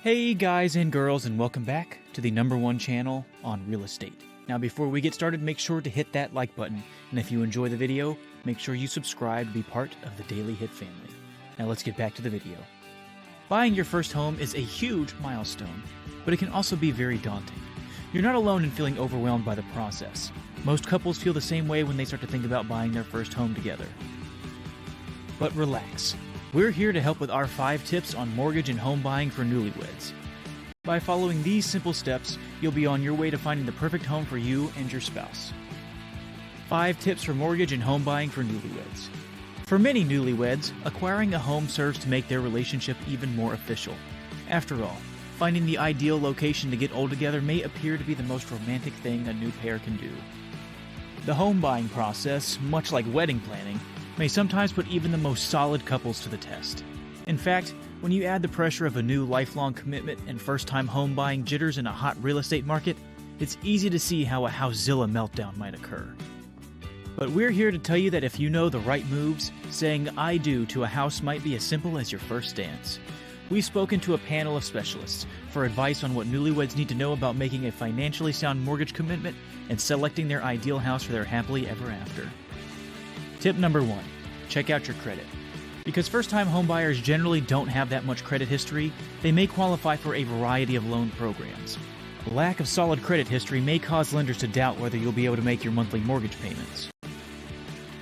Hey guys and girls, and welcome back to the #1 channel on real estate. Now before we get started, make sure to hit that like button, and if you enjoy the video, make sure you subscribe to be part of the Daily Hit family. Now let's get back to the video. Buying your first home is a huge milestone, but it can also be very daunting. You're not alone in feeling overwhelmed by the process. Most couples feel the same way when they start to think about buying their first home together. But relax. We're here to help with our 5 tips on mortgage and home buying for newlyweds. By following these simple steps, you'll be on your way to finding the perfect home for you and your spouse. 5 tips for mortgage and home buying for newlyweds. For many newlyweds, acquiring a home serves to make their relationship even more official. After all, finding the ideal location to get old together may appear to be the most romantic thing a new pair can do. The home buying process, much like wedding planning, may sometimes put even the most solid couples to the test. In fact, when you add the pressure of a new lifelong commitment and first-time home buying jitters in a hot real estate market, it's easy to see how a Housezilla meltdown might occur. But we're here to tell you that if you know the right moves, saying "I do" to a house might be as simple as your first dance. We've spoken to a panel of specialists for advice on what newlyweds need to know about making a financially sound mortgage commitment and selecting their ideal house for their happily ever after. Tip number 1, check out your credit. Because first-time homebuyers generally don't have that much credit history, they may qualify for a variety of loan programs. A lack of solid credit history may cause lenders to doubt whether you'll be able to make your monthly mortgage payments.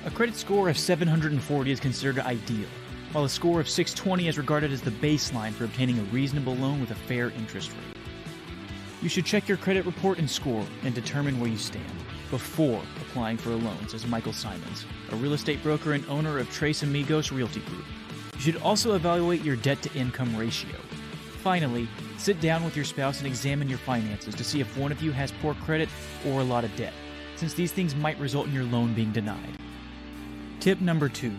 A credit score of 740 is considered ideal, while a score of 620 is regarded as the baseline for obtaining a reasonable loan with a fair interest rate. You should check your credit report and score and determine where you stand before applying for a loan, says Michael Simons, a real estate broker and owner of Tres Amigos Realty Group. You should also evaluate your debt-to-income ratio. Finally, sit down with your spouse and examine your finances to see if one of you has poor credit or a lot of debt, since these things might result in your loan being denied. Tip number 2,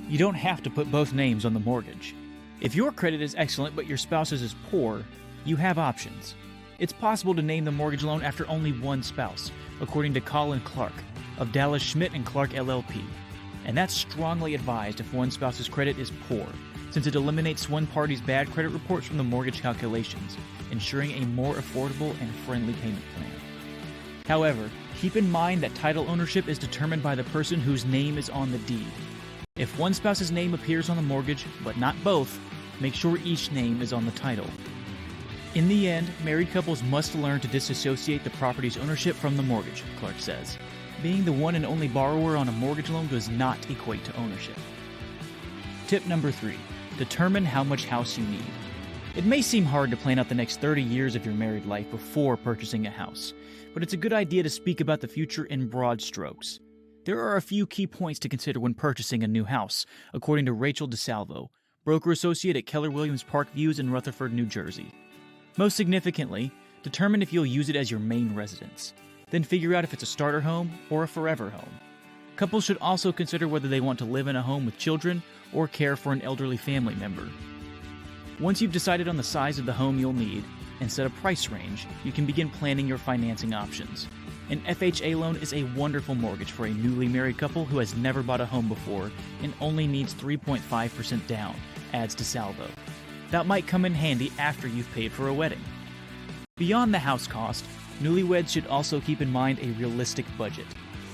you don't have to put both names on the mortgage. If your credit is excellent but your spouse's is poor, you have options. It's possible to name the mortgage loan after only one spouse, according to Colin Clark of Dallas Schmidt & Clark LLP. And that's strongly advised if one spouse's credit is poor, since it eliminates one party's bad credit reports from the mortgage calculations, ensuring a more affordable and friendly payment plan. However, keep in mind that title ownership is determined by the person whose name is on the deed. If one spouse's name appears on the mortgage, but not both, make sure each name is on the title. In the end, married couples must learn to disassociate the property's ownership from the mortgage, Clark says. Being the one and only borrower on a mortgage loan does not equate to ownership. Tip number 3, determine how much house you need. It may seem hard to plan out the next 30 years of your married life before purchasing a house, but it's a good idea to speak about the future in broad strokes. There are a few key points to consider when purchasing a new house, according to Rachel DeSalvo, broker associate at Keller Williams Park Views in Rutherford, New Jersey. Most significantly, determine if you'll use it as your main residence. Then figure out if it's a starter home or a forever home. Couples should also consider whether they want to live in a home with children or care for an elderly family member. Once you've decided on the size of the home you'll need and set a price range, you can begin planning your financing options. An FHA loan is a wonderful mortgage for a newly married couple who has never bought a home before and only needs 3.5% down, adds DeSalvo. That might come in handy after you've paid for a wedding. Beyond the house cost, newlyweds should also keep in mind a realistic budget.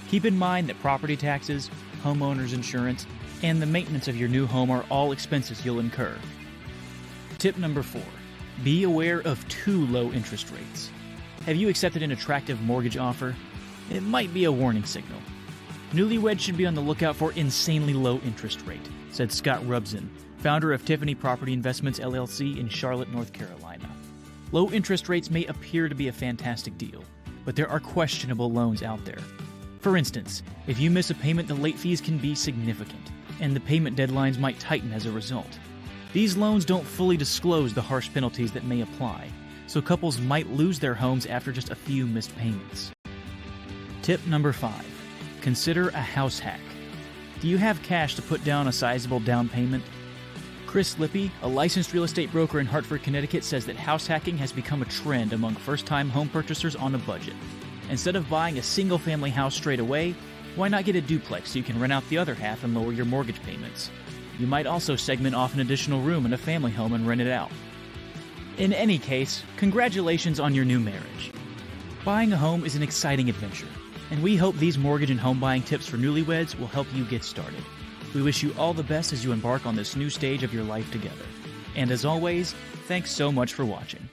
Keep in mind that property taxes, homeowner's insurance, and the maintenance of your new home are all expenses you'll incur. Tip number 4, be aware of too low interest rates. Have you accepted an attractive mortgage offer? It might be a warning signal. Newlyweds should be on the lookout for insanely low interest rate, said Scott Rubson, founder of Tiffany Property Investments LLC in Charlotte, North Carolina. Low interest rates may appear to be a fantastic deal, but there are questionable loans out there. For instance, if you miss a payment, the late fees can be significant, and the payment deadlines might tighten as a result. These loans don't fully disclose the harsh penalties that may apply, so couples might lose their homes after just a few missed payments. Tip number 5, consider a house hack. Do you have cash to put down a sizable down payment? Chris Lippy, a licensed real estate broker in Hartford, Connecticut, says that house hacking has become a trend among first-time home purchasers on a budget. Instead of buying a single-family house straight away, why not get a duplex so you can rent out the other half and lower your mortgage payments? You might also segment off an additional room in a family home and rent it out. In any case, congratulations on your new marriage. Buying a home is an exciting adventure, and we hope these mortgage and home buying tips for newlyweds will help you get started. We wish you all the best as you embark on this new stage of your life together. And as always, thanks so much for watching.